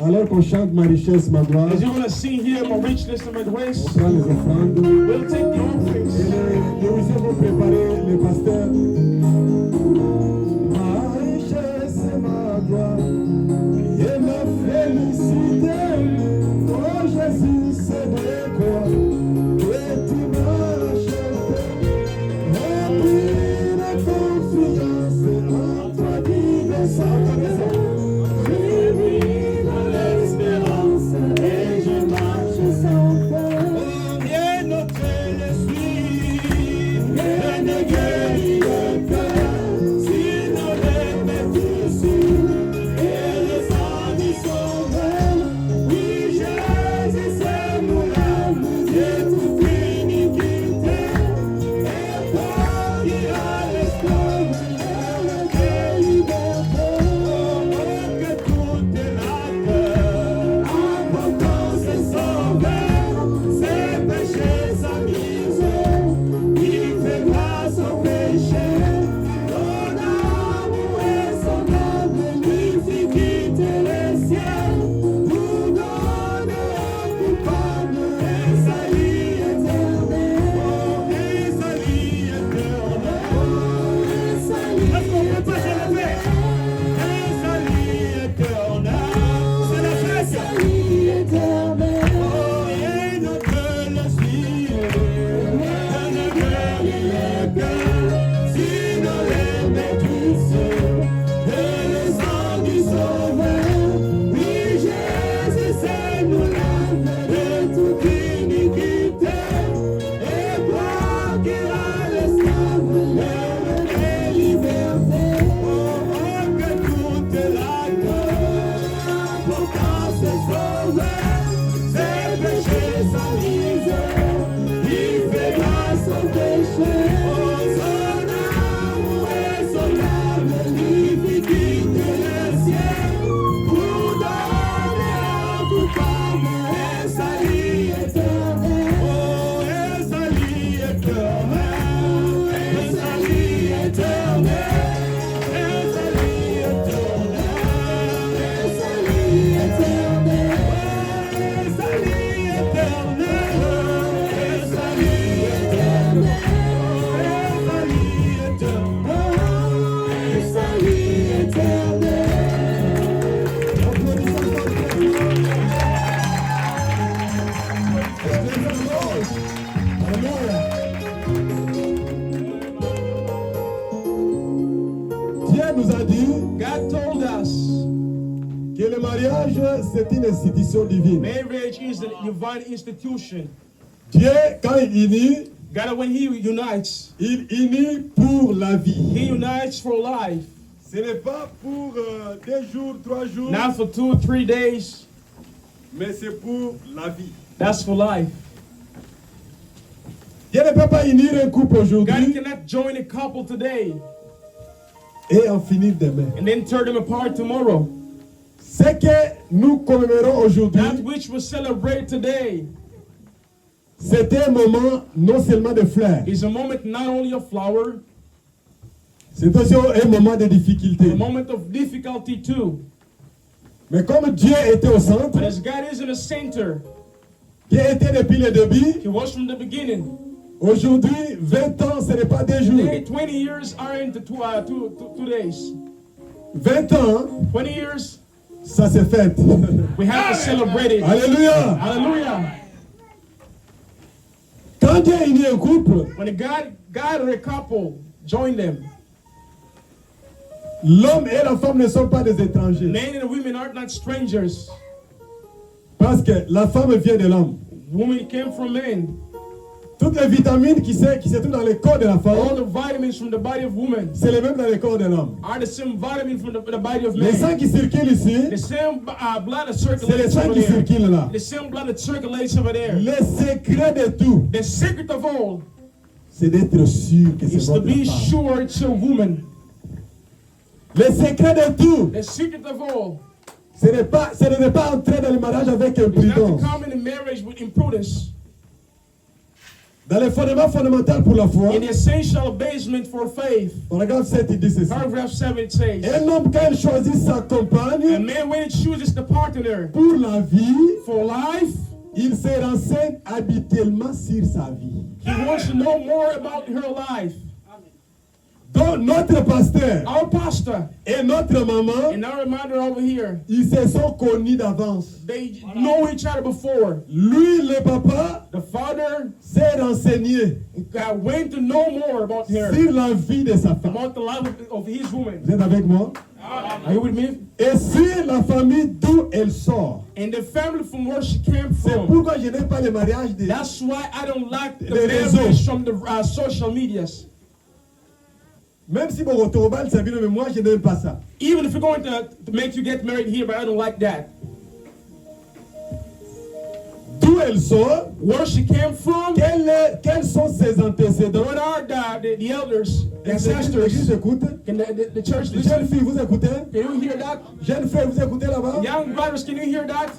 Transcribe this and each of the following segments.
Alors qu'on chante ma richesse, ma gloire, as you're going to sing here, my richness and my grace, on prend les offrandes. we'll take the offerings. Et les musiciens vont préparer les pasteurs. Ma richesse et ma gloire, et ma félicité. Oh Jésus, c'est de quoi que tu m'as acheté. Rempli de confiance en toi, divin Saint-Esprit. Que le mariage, c'est une institution divine. Marriage is a divine institution. Dieu, quand il unit, God, when He unites, il unit pour la vie. He unites for life. Ce n'est pas pour 2 jours, 3 jours. Not for 2 or 3 days. Mais c'est pour la vie. That's for life. Dieu ne peut pas unir un couple God aujourd'hui cannot join a couple today et en finir demain. and then tear them apart tomorrow. Ce que nous commémorons That aujourd'hui, which we celebrate today c'est un moment non seulement de fleurs, is a moment not only of flower, c'est aussi un moment de a difficulté. moment of difficulty too. Mais comme Dieu était au centre, But as God is in the center, Dieu était depuis le début, He was from the beginning. aujourd'hui, 20 ans, ce n'est pas 2 jours. Today, 20 years aren't 2 days. 20 ans, 20 years, ça s'est fait. we have to celebrate it. Alléluia. Hallelujah. Quand Dieu unit un couple, When God or a couple join them, l'homme et la femme ne sont pas des étrangers. men and women are not strangers. Parce que la femme vient de l'homme. Women came from men. Toutes les vitamines qui se trouvent dans le corps de la All femme, the vitamins from the body of woman c'est les mêmes dans le corps de l'homme. are the same vitamin from the body of Le sang man. qui circule ici, The same blood that c'est le circulates sang over qui there. circule là. The same blood that circulates over there. Le secret de tout, The secret of all c'est d'être sûr que is c'est to votre be femme. sure it's a woman. Le secret de tout, The secret of all ce n'est pas entrer dans le mariage avec un is not to prudence. come in a marriage with imprudence. Dans les fondements fondamentaux pour la foi, in the essential basement for faith, paragraphe 7, il dit ceci. paragraph 7 it says, Un homme, quand il choisit sa a compagne man when he chooses the partner pour la vie, for life, il se renseigne habituellement sur sa vie. he wants to know more about her life. Donc, notre pasteur Our pastor et notre maman, and our mother over here, ils se sont connus d'avance. they know each other before. Lui, le papa, The father s'est renseigné went to know more about her, sur la vie de sa femme. about the life of his woman. Vous êtes avec moi? Are you with me? Et sur la famille d'où elle sort. And the family from where she came C'est from. pourquoi je n'aime pas le mariage de... That's why I don't like the Les réseaux. marriage from the social medias. Même si mon retour bal, c'est bien, mais moi, je n'aime pas ça. Even if you're going to make you get married here, but I don't like that. D'où elle sort, Where she came from, quels sont ses antécédents. what are the elders, the L'église ancestors? écoute. Can the church Jeune listen? fille, vous écoutez? Can you hear that? Jeune frère, vous écoutez là-bas? Young brothers, can you hear that?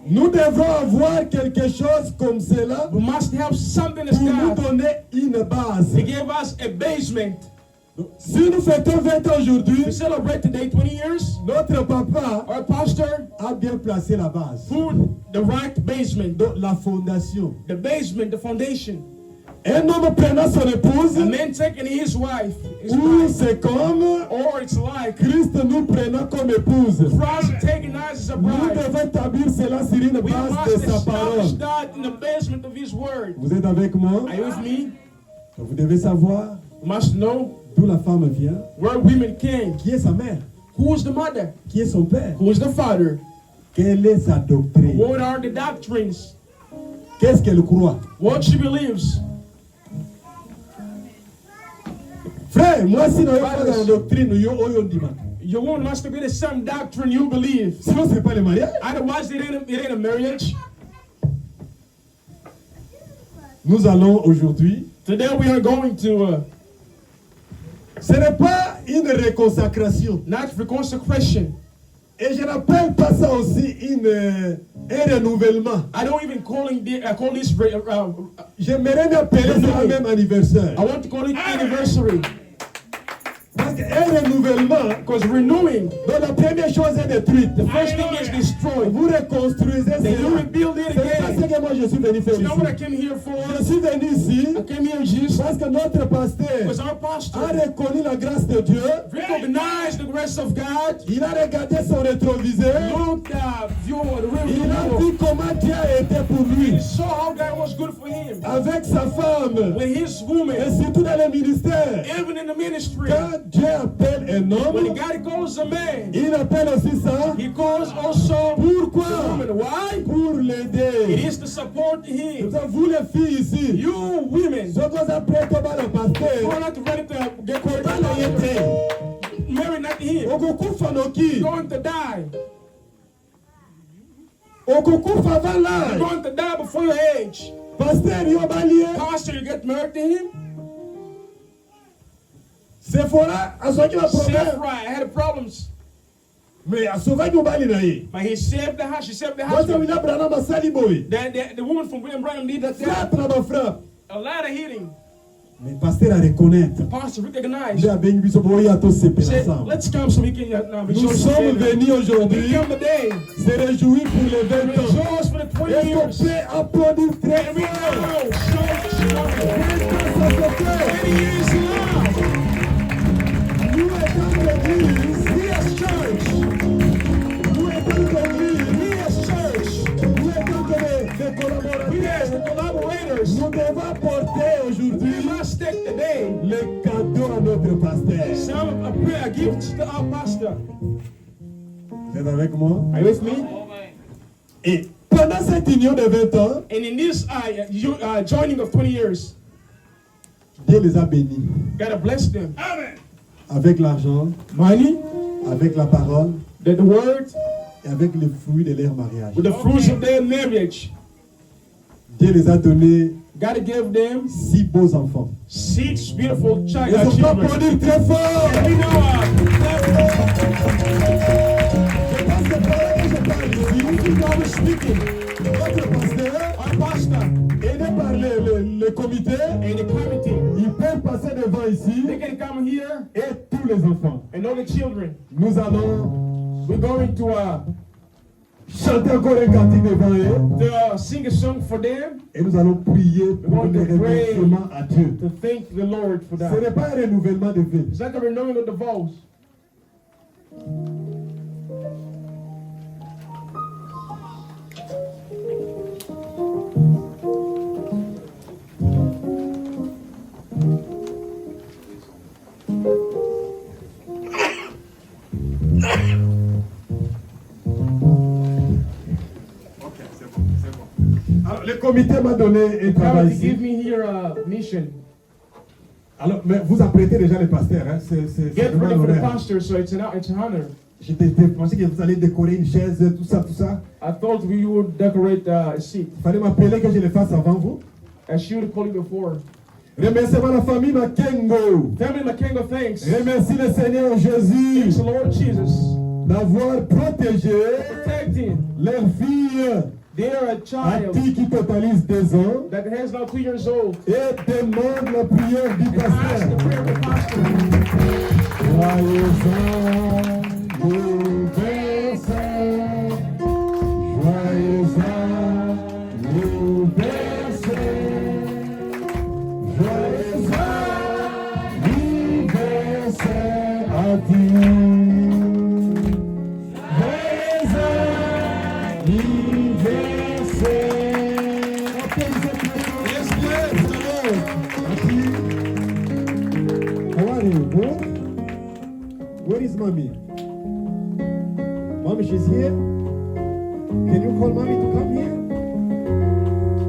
Nous devons avoir quelque chose comme cela We must have something as pour nous God. donner une base. He gave us a basement. Si nous fêtons 20 ans aujourd'hui, We celebrate today 20 years. notre papa Our pastor a bien placé la base. put the right basement, Donc, la fondation. the basement, the foundation. Un homme prenant son épouse, A man taking his wife, his ou bride, c'est comme or it's like Christ nous prenant comme épouse. Christ taking us as a Nous bride. devons établir cela sur une We base must de sa establish parole. that in the basement of His Word. Vous êtes avec moi? Are you with me? Vous devez savoir You must know d'où la femme vient, where women came. qui est sa mère, Who is the mother? qui est son père, Who is the father? quelle est sa doctrine, What are the doctrines? qu'est-ce qu'elle croit. What she believes. Frère, moi si nous n'avons pas dans la doctrine, nous avons dit. Your woman must be the same doctrine you believe. Sinon, ce n'est pas le mariage. Otherwise, it ain't a marriage. Nous allons aujourd'hui. Today we are going to Ce n'est pas une réconsacration. not for consecration. Et je n'appelle pas ça aussi un renouvellement. I don't even call this. J'aimerais m'appeler ça même anniversaire. I want to call it anniversary. Parce qu'un renouvellement, Because renewing, dont la première chose est détruite. the first thing is destroyed. Vous reconstruisez Then you cela. rebuild it C'est pas ce again. que moi je suis venu faire You know what I ici. came here for? Je suis venu ici I came here just parce que notre pasteur because our a pastor reconnu la grâce de Dieu. recognized the grace of God. Il a regardé son rétroviseur. Looked view the Il a real vu comment Dieu a été pour lui. He saw how God was good for him. Avec sa femme. With his Et woman, surtout dans le ministère. even in the ministry, Quand Dieu appelle un when homme, God calls a man, il appelle aussi ça. He calls also the Pourquoi? woman. Why? Pour It l'aider. is to support him. Vous les filles ici. You women, Ce qu'on apprête au bas le you're pasteur. not ready to get married. Pas la yété. Marry not him. Okukufa noki. You're going to die. Okukufa avant You're l'âge. going to die before your age. Pasteur yo balie. Pastor, you get married to him? Sephora asoki ba problème. Safe right. I had problems. Mais asovaki obali na ye. But he saved the house. She saved the Wata husband. William Branham asali boy. The woman from William Branham did that. Frappe na ba frappe. A lot of hitting. Mais pasteur a reconnaître. The pastor recognized. Dieu a béni biso boy à tous ces Said, ensemble. let's come so we can Nous rejoice sommes together. venus aujourd'hui We come today. se réjouir pour les 20 ans. Rejoice for the 20 Est-ce qu'on years. peut applaudir très And we fort? know. Show 20 ans, ça se fait. 20 years now. Nous étant l'église, We as church. nous étant l'église, We as church. nous étant des We as collaborateurs, the collaborators. nous devons apporter We aujourd'hui must take today le cadeau à notre pasteur. some a gift to our pastor. Vous êtes avec moi? Are you with me? Et pendant cette union de 20 ans, And in this joining of 20 years, Dieu les a bénis God bless them. avec l'argent, Money, avec la parole the word, et avec les fruits de leur mariage. with the fruits of their marriage. Dieu les a donné God gave them 6 beaux enfants. 6 beautiful Ils ne sont pas children. produits très fort. And we know Je pense que pendant que je parle ici, I was speaking. notre pasteur Our pastor, aidé par le comité, and the committee. ils peuvent passer devant ici They can come here et tous les enfants. and all the children. Nous allons We're going to chanter encore un cantique devant eux sing a song for them et nous allons prier pour going le to pray. remerciement à Dieu. to thank the Lord for Ce that. n'est pas un renouvellement de vie. It's like a renewing of the vows. Alors, le comité m'a donné un travail Committee give ici. me here a mission. Alors, mais vous apprêtez déjà le pasteur, hein? C'est Get vraiment ready for the l'honneur. pastor, so it's an honor. J'étais pensé que vous allez décorer une chaise, tout ça, tout ça. I thought we would decorate a seat. Il fallait m'appeler que je le fasse avant vous. As she would call you before. Remerciement à la famille Makengo. Family Makengo, thanks. Remercie le Seigneur Thanks Jésus the Lord Jesus. d'avoir protégé Protecting leur fille their à child qui totalise 2 ans that has now 2 years old. et demande la prière du And ask the pasteur. prayer of the pastor. Joyeux anniversaire, joyeux anniversaire, joyeux anniversaire à ti. Where is mommy? Mommy, she's here. Can you call mommy to come here?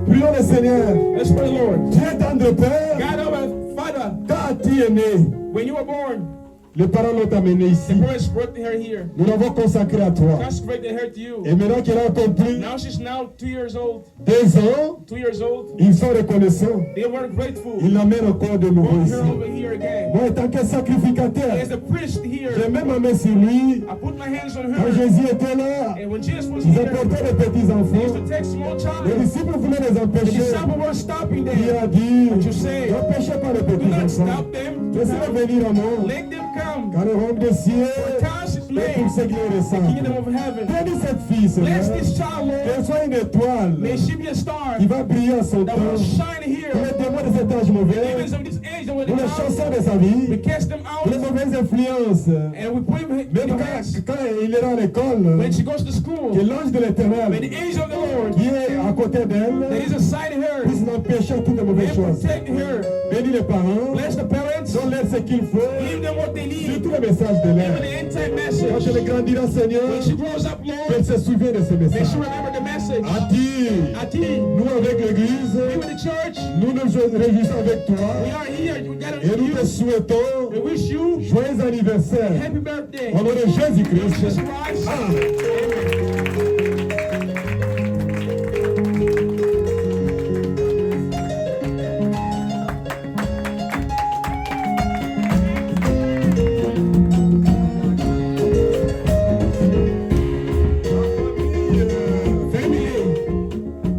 Prions le Seigneur. Let's pray, Lord. Dieu tendre Père, God, our Father, quand tu es né, when you were born, les parents l'ont amené ici. the parents brought her here. Nous l'avons consacré à toi. Consecrated her to you. Et maintenant qu'elle a accompli Now she's now 2 years old. 2 ans, 2 years old. ils sont reconnaissants. They were grateful. Ils l'amènent encore de nouveau Brought ici. her over here again. Moi, en tant que sacrificateur, As a priest j'ai here, même ma main sur lui. I put my hands on Quand her. Jésus était là, And when Jesus was ils here, apportaient les petits they used enfants. to take small Les child. disciples voulaient les The empêcher. disciples were stopping Il them. a dit, But you say, n'empêchez pas les do petits not enfants. stop them. Laissez-les venir à moi. Let them come. Car le royaume des cieux The task is est pour made. ceux qui le The ressentent. kingdom of heaven. Bénis cette fille, Bless Seigneur. this child, Lord. Qu'elle soit une étoile May she be a star qui va briller à son that temps. will shine Pour here. les témoins de cet âge mauvais, Even of this age that we're pour les in, chansons de sa we vie, cast them pour les out mauvaises influences. and we put him in Même the hands. quand il est à l'école, When she goes to school, que l'ange de when l'éternel the angel of the Lord qui est à côté that d'elle is beside her puisse l'empêcher toutes les mauvaises and choses. protect her. Bénis les parents, Bless the parents. donne-leur ce qu'il faut, Give them what they need. surtout les messages de Give l'air. them the end-time Quand message. elle grandira, Seigneur, When she grows up, qu'elle Lord, se souvienne de ces may she messages. remember the message. Ati, Ati, nous avec l'Église, we with the church, nous nous réjouissons avec toi we are here. We got et nous te you. souhaitons We wish you joyeux anniversaire happy birthday. au nom de Jesus Jésus-Christ. Christ. Amen.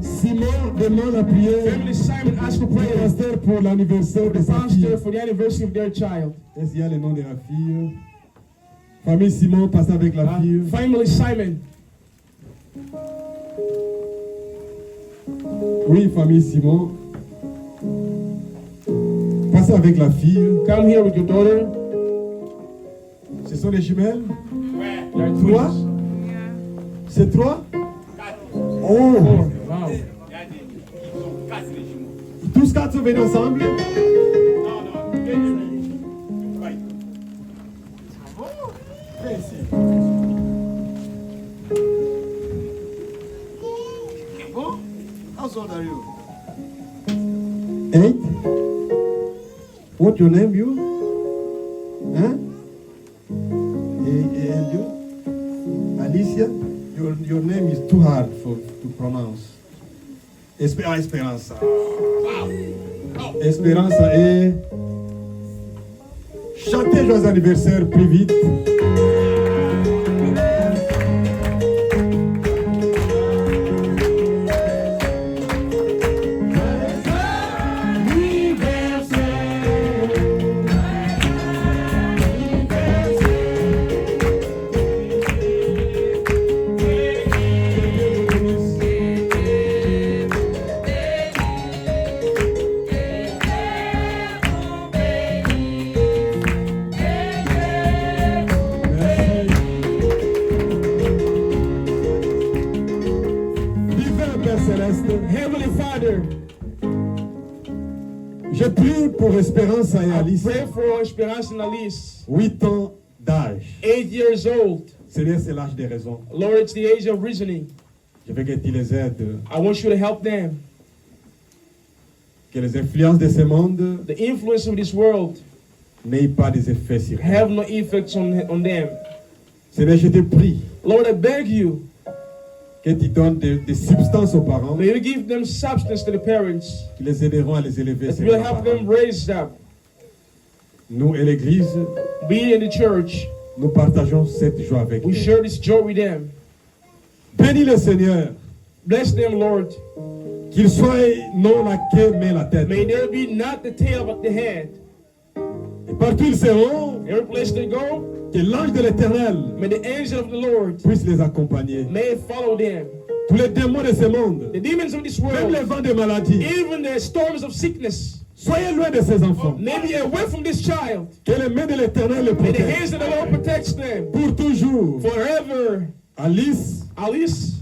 Simon demande la prière Family Simon asked for du prayer. pasteur pour l'anniversaire de sa fille. Pastor for the anniversary of their child. Est-ce qu'il y a le nom de la fille? Famille Simon passe avec la fille. Family Simon. Oui, famille Simon. Passe avec la fille. Come here with your daughter. Ce sont les jumelles? They are Trois? twins. C'est 3? Oh! Four. Wow. Tous 4 sont venus ensemble? Viens ici. How old are you? 8? What your name, you? Huh? And you? Alicia? Your name is too hard to pronounce. Esperanza. Esperanza et... Chantez joyeux anniversaire plus vite. Père céleste, Heavenly Father, je prie pour Espérance et I Alice, pray for Esperanza and Alice, 8 ans d'âge. 8 years old. Seigneur, c'est l'âge des raisons. Lord, it's the age of reasoning. Je veux que tu les aides, I want you to help them. que les influences de ce monde The influence of this world n'aient pas des effets sur eux. have no effects on them. Seigneur, je te prie Lord, I beg you, que tu donnes des substances aux parents may you give them substance to the parents, qui les aideront à les élever. that Seigneur, will help them raise up. nous et l'Église, We in the church, nous partageons cette joie avec we eux. share this joy with them. Bénis le Seigneur, Bless them, Lord. qu'il soit non la queue mais la tête. May there be not the tail but the head. Et partout ils seront, Every place they go, que l'ange de l'Éternel may the angel of the Lord puisse les accompagner. may follow them. Tous les démons de ce monde, The demons of this même les world, vents de maladie, even the storms of sickness, soyez loin de ces enfants. may be away from this child. Que les mains de l'Éternel les May the protègent hands of the Lord protects them pour toujours. forever. Alice, Alice,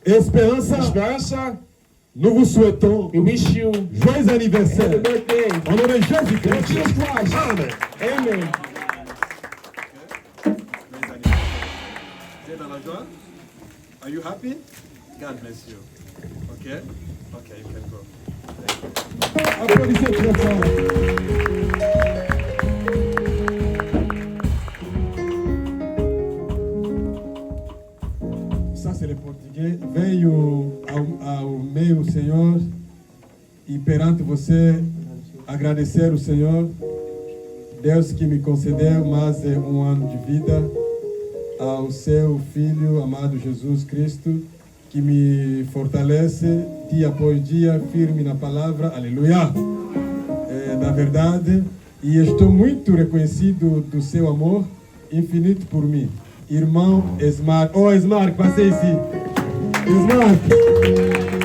Espérance, Esperanza, nous vous souhaitons we wish you joyeux happy anniversaire. birthday. Au nom de Lord Jésus-Christ. Jesus Christ. Amen. Amen. Tu es dans la joie? Are you happy? God bless you. Okay? Okay, you can go. Applaudissez très fort. Ça, c'est le portugais. Venho ao meio, Senhor, e perante você agradecer o Senhor, Deus que me concedeu mais um ano de vida, ao seu Filho amado Jesus Cristo, que me fortalece dia após dia, firme na palavra, aleluia, da verdade, e estou muito reconhecido do seu amor infinito por mim. Irmão Esmar, oh Esmar, passei ici. Esmar.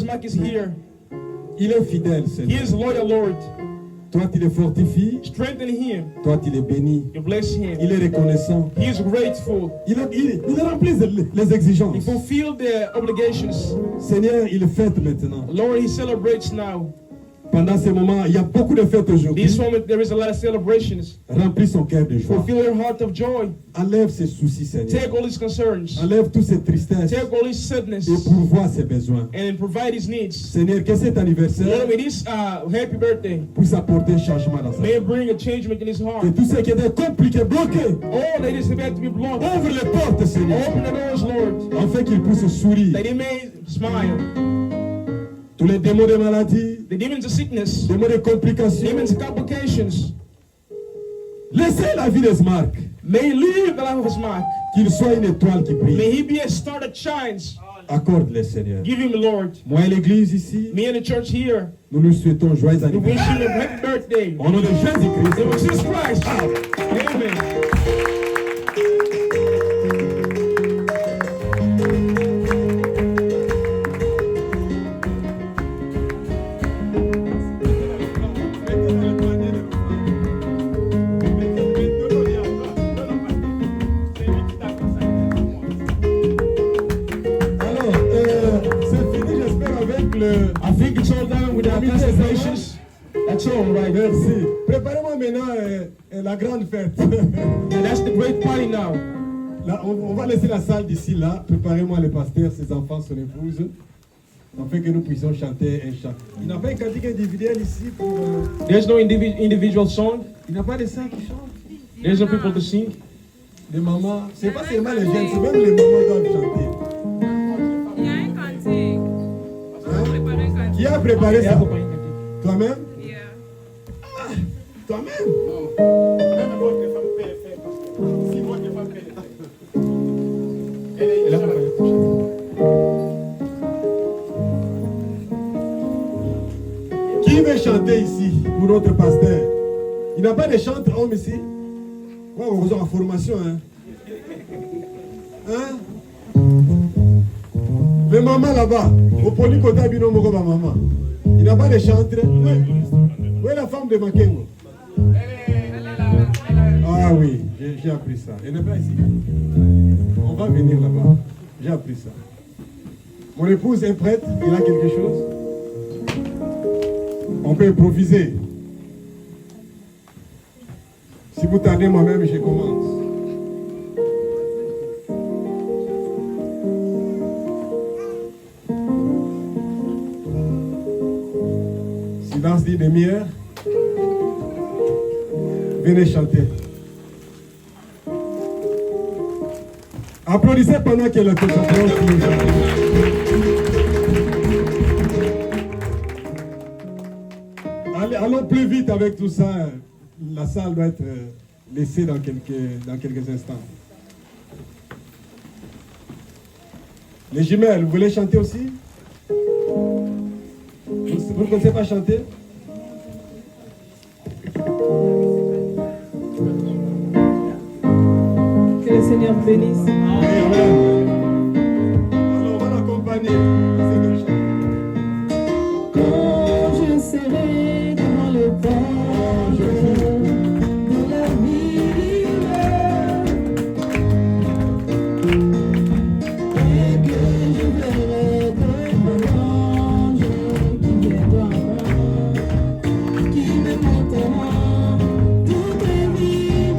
Mark is here. Il est fidèle, He Seigneur. is loyal, Lord. Toi, tu le fortifies. Strengthen him. Toi, tu le bénis. You bless him. Il est reconnaissant. He is grateful. Il remplit les He exigences. fulfilled the obligations. Seigneur, il fête maintenant. Lord, he celebrates now. Pendant ces moments, il y a beaucoup de fêtes aujourd'hui. This moment, there is a lot of celebrations. Remplis son cœur de joie. Fulfill your heart of joy. Enlève ses soucis, Seigneur. Take all his concerns. Enlève toutes ses tristesses Take all his sadness. et pourvois ses besoins. And provide his needs. Seigneur, que cet anniversaire Lord, may this happy birthday puisse apporter un changement dans sa may vie. bring a changement in his heart. Que tout ce qui était compliqué, bloqué, All that is about to be blocked. ouvre les portes, Seigneur, Open the doors, Lord, afin qu'il puisse sourire. that he may smile. Tous les démons de maladie, The demons of sickness, démons de complications, demons of complications, laissez la vie de Marc, may he live the life of his mark. qu'il soit une étoile qui brille. May he be a star that shines. Accorde-le, Seigneur. Give him, Lord. Moi et l'église ici, Me and the church here, nous lui souhaitons joyeux we wish anniversaire. you a happy birthday. Au nom de In Jésus-Christ. Jesus Christ. Amen. Alors, c'est fini, j'espère, avec le... I think it's all done with our concentrations. That's all, right? Merci. Préparez-moi maintenant la grande fête. And that's the great party now. Là, on va laisser la salle d'ici là. Préparez-moi le pasteur, ses enfants, son épouse, afin que nous puissions chanter un chant. Il n'a pas un cantique individuel ici pour... There's no individual song. Il n'y a pas de saints qui chantent. There's no people to sing. Les mamans, c'est pas seulement les jeunes, c'est même les mamans doivent chanter. Il y a un cantique. Préparer un cantique. Qui a préparé ça? Toi-même? Yeah. Toi-même? Si pas de chantre homme ici? Ouais, on est en formation, hein? Hein? Les mamans là-bas, au Polycota Binomoko, ma maman. Il n'a pas de chantre. Où est la femme de Makengo? Ah oui, j'ai appris ça. Elle n'est pas ici. On va venir là-bas. J'ai appris ça. Mon épouse est prête. Il a quelque chose. On peut improviser. Si vous tardez moi-même, je commence. Silence d'une demi-heure. Venez chanter. Applaudissez pendant que le concentrons sur les gens. Allons plus vite avec tout ça. La salle doit être laissée dans quelques instants. Les jumelles, vous voulez chanter aussi? Vous ne connaissez pas chanter? Que le Seigneur bénisse. Amen. Alors on va l'accompagner. C'est le chant. Quand je serai devant le Père de la vie et que je verrai de ange qui viendra, qui me montrera toutes les vies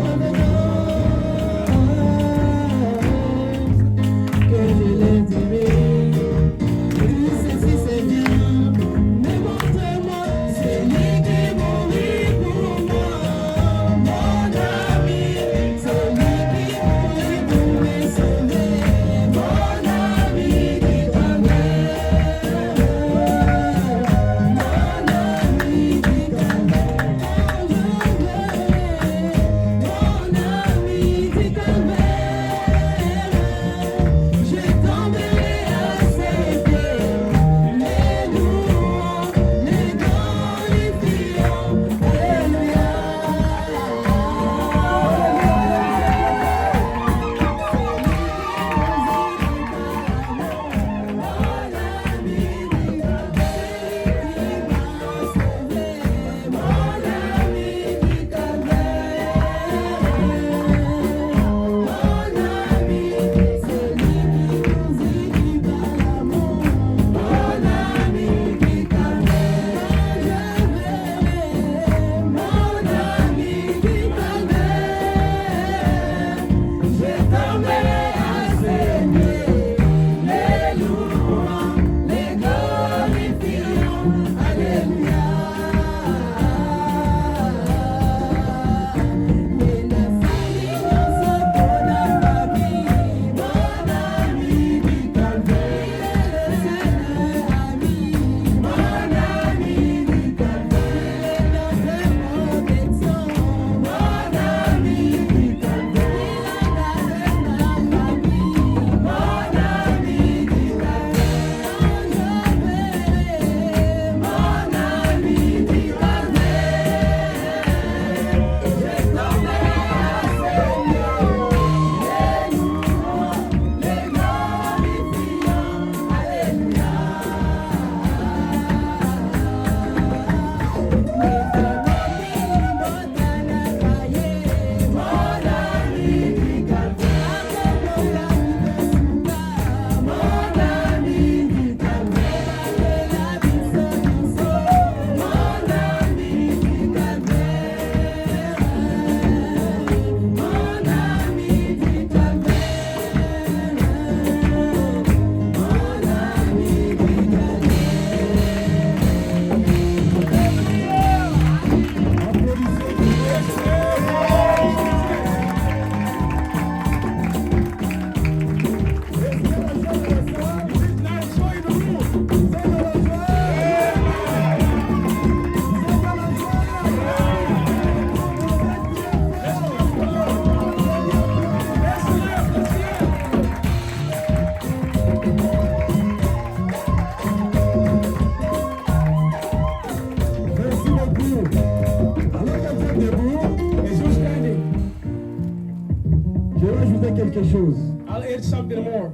Je vais ajouter quelque chose. I'll add something more.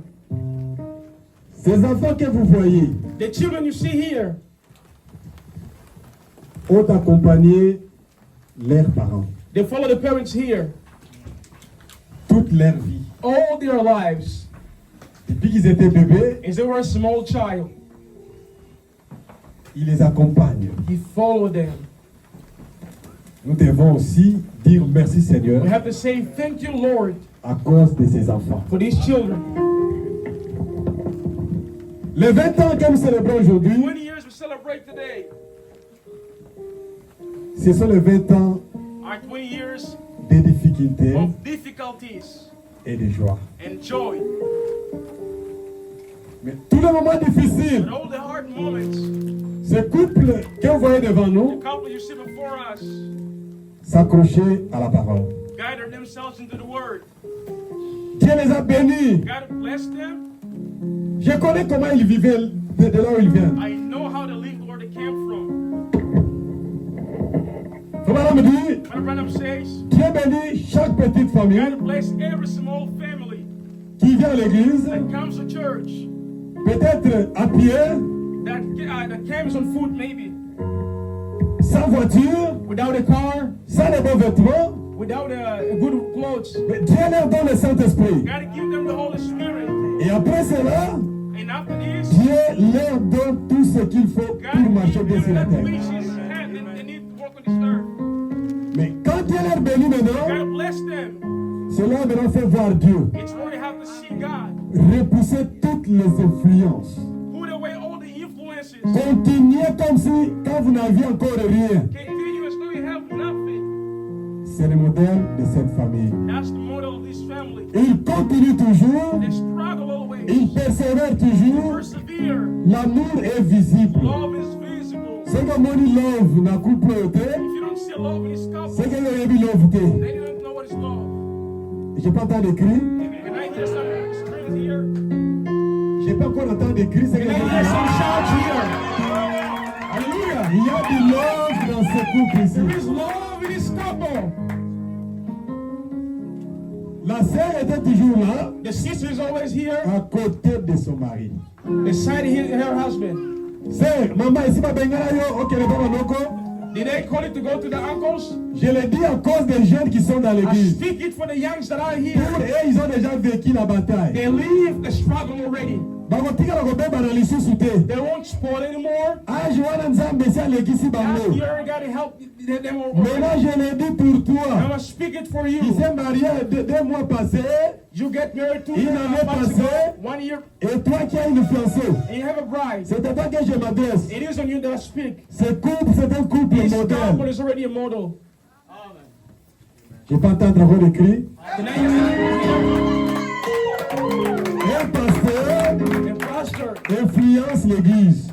Ces enfants que vous voyez The children you see here, ont accompagné leurs parents they follow the parents here toute leur vie. all their lives. Depuis qu'ils étaient bébés, As they were a small child, ils les accompagnent. he followed them. Nous devons aussi dire merci We Seigneur have to say thank you, Lord, à cause de ces enfants. for these children. Les 20 ans que nous célébrons aujourd'hui, 20 years we celebrate today ce sont les 20 ans are 20 years de difficultés of difficulties et de joie. and joy. Mais tous les moments difficiles, But all the hard moments, ce couple que vous voyez devant the nous couple you see before us s'accrochaient à la parole. guided themselves into the Word. Dieu les a bénis. God bless them. Je connais comment ils vivaient de là où ils viennent. I know how to live where they came from. Comment me dit, Brother Branham says, Dieu bénit chaque petite famille God bless every small family qui vient à l'église, that comes to church, peut-être à pied, that comes on foot maybe, sans voiture, without a car, sans les bons vêtements. without good clothes. Mais Dieu leur donne le Saint-Esprit. God give them the Holy Spirit. Et après cela, And after this, Dieu leur donne tout ce qu'il faut pour God marcher give bien them sur la that terre. which is hand they need to walk on this earth. Mais quand Dieu leur bénit maintenant, God bless them. cela maintenant fait voir Dieu. It's where they have to see God. Repousser toutes les influences. Put away all the influences. Continuez comme si, quand vous n'aviez encore rien. Continue as though you have nothing. C'est le modèle de cette famille. That's the model of this family. Il continue toujours, They struggle always. il persévère toujours. Persevere. L'amour est visible. Love is visible. C'est que mon love n'a couple If you don't see love in this couple, c'est que j'ai vu love. they don't know what is love. J'ai pas entendu des cris. Can I hear some screams here? J'ai pas encore entendu des cris. C'est que Can I j'ai hear some vu. shouts here? Alléluia. Il y a du love dans ce couple ici. There is love in this couple. La sœur était toujours là, The sister is always here à côté de son mari. beside her husband. Sœur, maman, ici, ma bengala yo, ok, le bon noko. Did they call it to go to the uncles? Je le dis à cause des jeunes qui sont dans I l'église. speak it for the youngs that are Pour here. eux, ils ont déjà vécu la bataille. They leave the struggle already. Bakotika bakobeba na lisusu te. They won't spoil anymore. Age wana nzambe si alekisi Last bango. year, God helped them Maintenant, already. je le dis pour I'm toi. gonna speak it for Il you. s'est marié deux mois passés You get married 2 Il en est months passé. ago, 1 year, et toi qui as une fiancée. and you have a bride. C'est à toi que je m'adresse. It is on you that I speak. Ce couple, c'est un couple This couple modèle. is already a model. Je n'ai pas entendu vos cris. Can I hear Un pasteur the pastor influence l'église.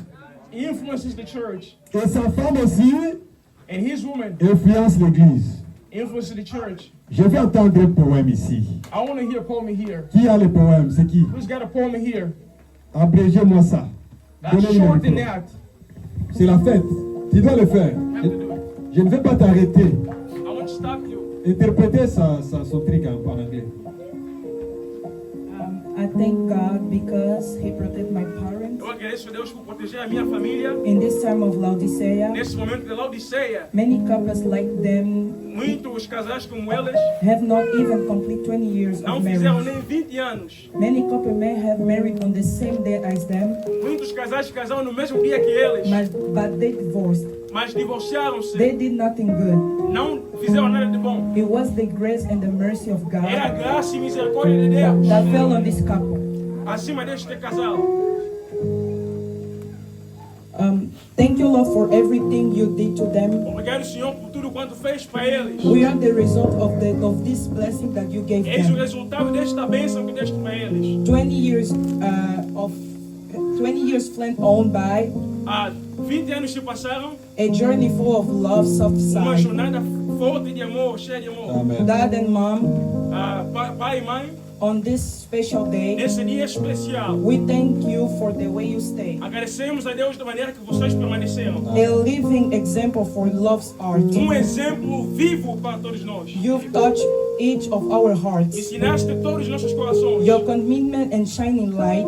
influences the church, Et sa femme aussi and his woman influence l'église. influences the church. Je vais entendre un poème ici. I want to hear a poem here. Qui a le poème? C'est qui? Who's got a poem here? Abrégez-moi ça. That's Donnez-moi short le than micro. that. C'est la fête. Tu dois le faire. You have to do it. Je ne vais pas t'arrêter. I won't stop you. Interprétez son truc en anglais. I thank God because He protected my parents. Eu agradeço a Deus por proteger a minha família In this time of Laodicea, nesse momento de Laodiceia. many couples like them Muitos casais como eles have not even complete 20 years não of fizeram marriage. nem 20 anos. Many couples may have married on the same day as them, Muitos casais casaram no mesmo dia que eles, but they divorced. mas divorciaram-se. They did nothing good. Não fizeram nada de bom. It was the grace and the mercy of Era a God graça e misericórdia de Deus that fell on this couple. acima deste casal. Thank you, Lord, for everything you did to them. Obrigado, Senhor, por tudo quanto fez para eles. We are the result of this blessing that you gave Eis o them. resultado desta bênção que deste para eles. 20 years fled on by, Há 20 anos se passaram, a journey full of love, soft uma side. jornada forte de amor, cheia de amor. Amen. Dad and mom, Pai e mãe, on this special day, nesse dia especial, we thank you for the way you stay. agradecemos a Deus da maneira que vocês permaneceram. A living example for love's art. Exemplo vivo para todos nós. You've touched each of our hearts. Ensinaste todos os nossos corações. Your commitment and shining light,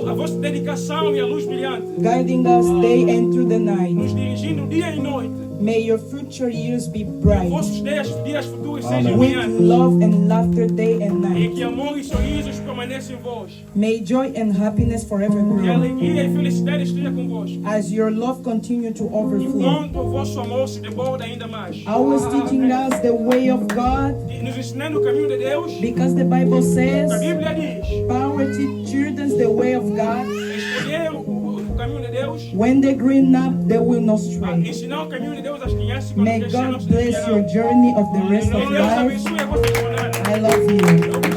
A vossa dedicação e a luz brilhante. guiding us day and through the night. Nos dirigindo dia e noite. May your future years be Que bright, vossos dias futuros sejam with brilhantes. love and laughter day and E night. que amor e sorrisos permaneçam em vós. May joy and happiness forever Que grow, alegria e felicidade esteja convosco. as your love continue to overflow. Enquanto o vosso amor se deborda ainda mais. Always teaching us the way of God, E nos ensinando o caminho de Deus. because the Bible says, A Bíblia diz. power teach children the way of God. Escolher o caminho de Deus. When they grow up, they will not stray. Ensinar o caminho de Deus às crianças quando May crescerem, não God se bless your desviarão. journey of the rest Que of Deus life. abençoe a vossa jornada. I love you.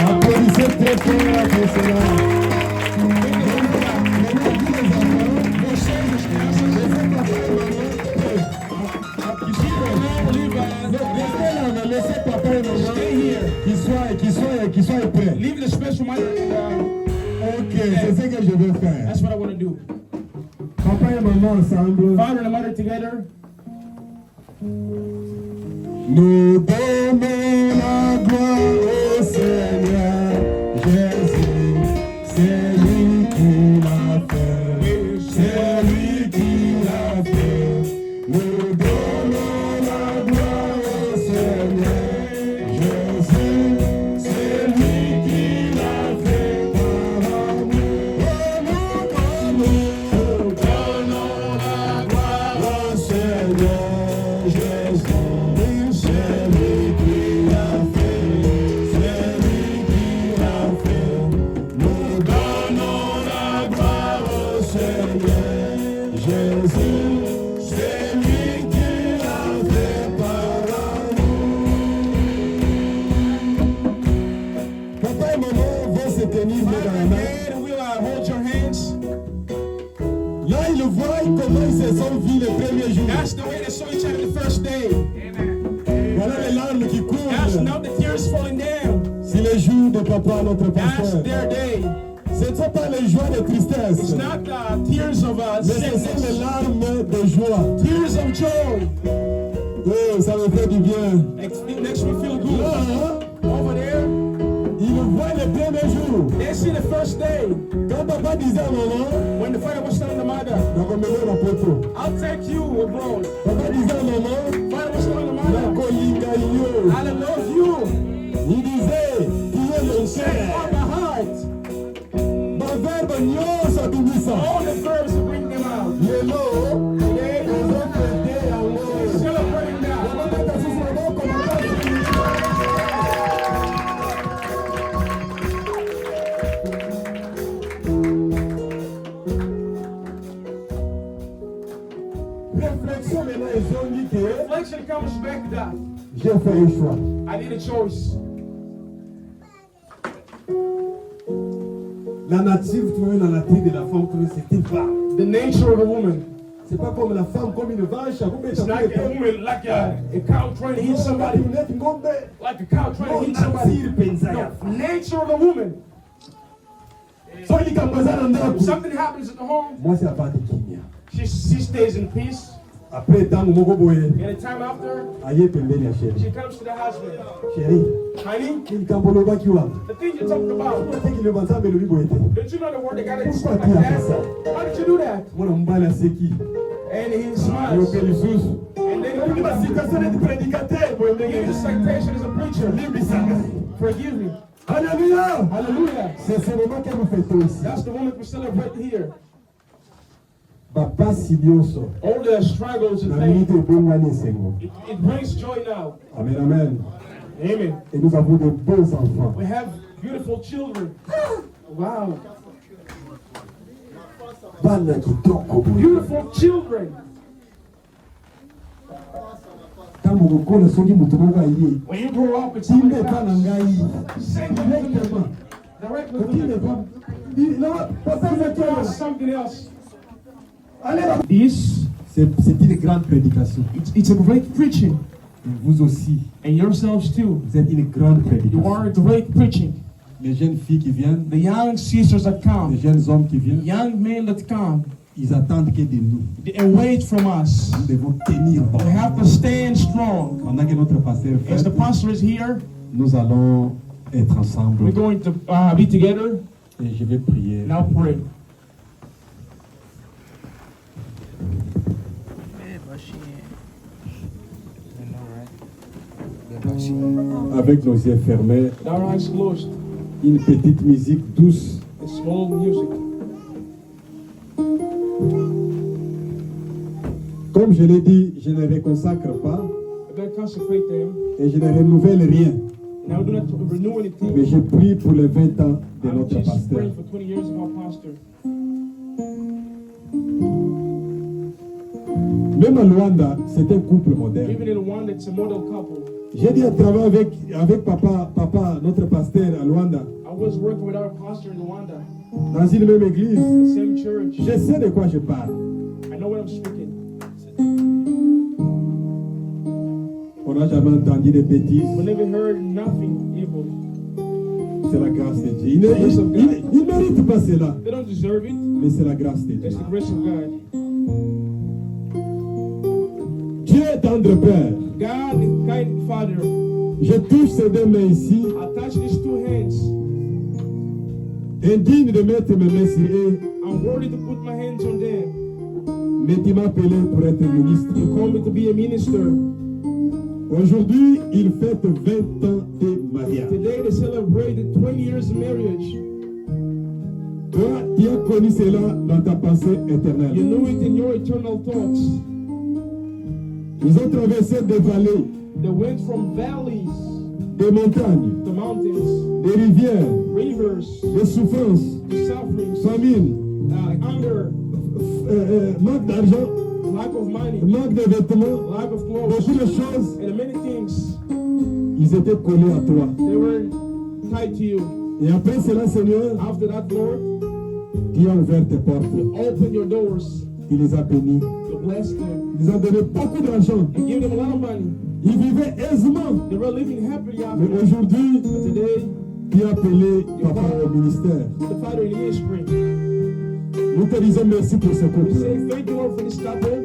Applaudissez très fort pour cela. Laissez papa et maman qui soient prêts. Leave the special money. Ok, c'est ce que je veux faire. That's what I want to do. Papa et maman ensemble. Father and mother together. Nous donnons la gloire au Seigneur Jésus. C'est lui qui l'a fait. C'est lui qui l'a fait. Nous donnons la gloire au Seigneur Jésus. C'est lui qui l'a fait par amour. Nous donnons la gloire au Seigneur Jésus. C'est lui qui l'a fait, c'est lui qui l'a fait. Nous donnons la gloire au Seigneur Jésus. C'est lui qui l'a fait par amour. Papa et maman vont se tenir main dans la main. Hold your hands. Là, ils voient comment ils se sont vus le premier jour. That's the way they saw each other the first day. Voilà les larmes qui That's coulent. now the tears falling down. C'est le jour de papa, notre That's pasteur. their day. Ce ne sont pas les joies de tristesse, It's not tears of mais ce sont les sadness. larmes de joie. Tears of joy. Oh, ça me fait du bien. It makes me feel good. Là, Over there, ils voient le premier jour. they see the first day. Quand papa disait à maman, When the father was telling the mother, nakomelea na poto. I'll take you abroad. Papa disait à maman, Father was telling the mother, nakolinga yo. I love you. Il disait, tu es mon Say, cœur. on my heart. Baverbe nyonso abimisa. All the verbs to bring them out. Lelo, Today, ozokende yango. celebrating now. Wabata sisi maboko makasi. Réflexion maintenant ezongi que Reflection comes back that j'ai fait un choix. I need a choice. La nature, tu vois, la nature de la femme, tu vois, c'est une femme. The nature of a woman. C'est pas comme la femme, comme une vache, comme It's not a woman like a cow trying to hit somebody. Like a cow trying to hit somebody. No, nature of a woman. Something happens at the home, Moi, c'est à part de kimia. she stays in peace. Après, tango moko boye, And a time after, aye pembeni ya chéri. she comes to the husband. Chéri, Honey, likambo lobaki wa. the thing you're talking about, Teki le banzambe lobi boye te. don't you know the word that got it stuck like that? Why did you do that? Mwana mobali aseki. And he smiles. Yope lisusu. And then he Liba situation neti prédicateur boye give you ndenge. the citation as a preacher. Limbisa ngai. Forgive me. Alléluia. Hallelujah. C'est ce moment que nous fêtons ici. That's the moment we celebrate here. Bapasi nyonso. All the struggles and Na minute pain, ebongani esengo. it brings joy now. Amen, amen. Amen. Et nous avons de beaux enfants. We have beautiful children. Wow. Bana kitoko boye. Beautiful children. Ntango kokola soki moto moko aye. When you grow up, it's Timbe something epa na else. ngai. Send them to them. Directly to Timbe them. epa. Non, papa Tell c'est something else. Allez, This, c'est une grande prédication. it's a great preaching. Et vous aussi, And yourselves too. vous êtes une grande You prédication. are a great preaching. Les jeunes filles qui viennent, The young sisters that les come, jeunes hommes qui viennent, young men that come, ils attendent que de nous. they await from us. Nous devons tenir bon. We have to stand strong. Pendant que notre pasteur As fait, the pastor is here, Nous allons être ensemble We're going to be together. et je vais prier. Now pray. Avec nos yeux fermés, With our eyes closed, une petite musique douce. a small music. Comme je l'ai dit, je ne reconsacre pas I don't consecrate them. et je ne renouvelle rien. Now do not renew anything. Mais je prie pour les 20 ans de I'm notre just pasteur. praying for 20 years of our pastor. Même à Luanda, c'est un couple moderne. Even in one that's a model couple. J'ai dit à travailler avec papa, notre pasteur à Luanda, I was working with our pastor in Rwanda, dans une même église. the same church. Je sais de quoi je parle. I know what I'm speaking. On n'a jamais entendu de bêtises. We never heard nothing evil. C'est la grâce de Dieu. Il ne mérite pas cela, They don't deserve it. mais c'est la grâce de Dieu. It's the grace of God. Dieu est tendre Père. God is kind Father. Je touche ces deux mains ici, I touch these two hands. indigne de mettre mes mains sur eux, I'm worthy to put my hands on them. mais tu m'as appelé pour être ministre. You call me to be a minister. Aujourd'hui, il fête 20 ans de mariage. Today they celebrated 20 years of marriage. Toi, tu as connu cela dans ta pensée You éternelle. knew it in your eternal thoughts. Ils ont traversé des vallées, They went from valleys des montagnes, to mountains, des rivières, rivers, des souffrances, to sufferings, famine, hunger, manque d'argent, lack of money, manque de vêtements, lack of beaucoup clothes, de choses. and many things. Ils étaient collés à toi. They were tied to you. Et après cela, Seigneur, After that, Lord, tu as ouvert tes portes. open your doors. Il les a bénis. You bless them. Ils ont donné beaucoup d'argent. You give them a lot of money. Ils vivaient aisément. They were living happily Mais after. aujourd'hui, But today, tu as appelé papa au ministère. the Father in the ministry. Nous te disons merci pour ce We couple. say thank you, Lord, for this couple.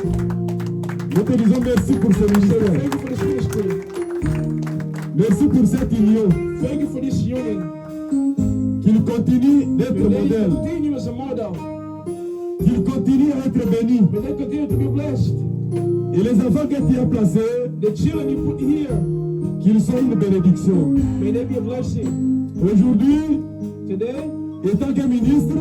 Nous te disons merci pour ce We say ministère. thank you for this ministry. Merci pour cette union. Thank you for this union. Qu'il continue d'être May they modèle. continue as a model. Qu'il continue à être béni. May they continue to be blessed. Et les enfants que tu as placés, The children you put here, qu'ils soient une bénédiction. may they be a blessing. Aujourd'hui, Today, étant que ministre,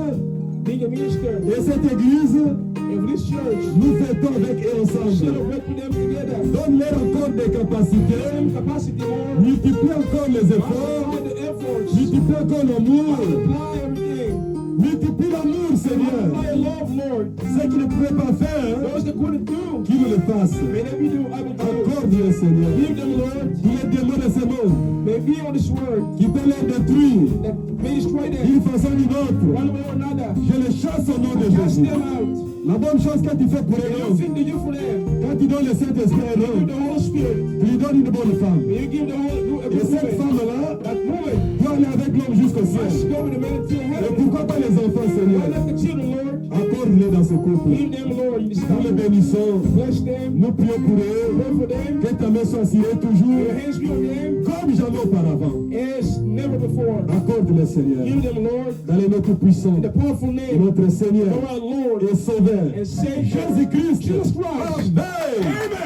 being a minister et cette église, of this church, nous fêtons avec eux ensemble. celebrate with them together. Donne-leur encore des capacités. Give them capacity, Lord. Multiplie encore les efforts. Multiply the efforts. Multiplie encore l'amour. Multiply everything. Multiplie l'amour, Seigneur. Multiply love, Lord. Ce qu'ils ne pouvaient pas faire, Those that couldn't do, qu'ils le fassent. may they be able to do. Accorde-le, Seigneur. Give them, Lord. Tous les démons de ce monde May be on this word qui peut les détruire that may destroy them d'une façon ou d'une autre. one way or another. Je les chasse au nom de Cast Jésus. them out. La bonne chose que tu fais pour May eux, nothing to do for them. quand tu donnes le Saint-Esprit à Give eux, the Holy Spirit. tu lui donnes une bonne femme. May you give the whole a Et good cette woman. femme-là That woman doit aller avec l'homme jusqu'au must ciel. go with the man to Et heaven. pourquoi pas les enfants, Why Seigneur? not the children, Lord? Accorde-les dans ce couple. Give them, Lord, in this Nous les couple. bénissons. Bless them. Nous prions pour eux. Pray for them. Que ta main soit sur eux May toujours, your hands be on them comme jamais auparavant. as never before. Accorde-les, Seigneur. Give them, Lord, Dans les noms tout-puissants in the powerful de name notre of Seigneur our Lord et Sauveur, and Savior, Jésus-Christ. Jesus Christ. Amen. Amen.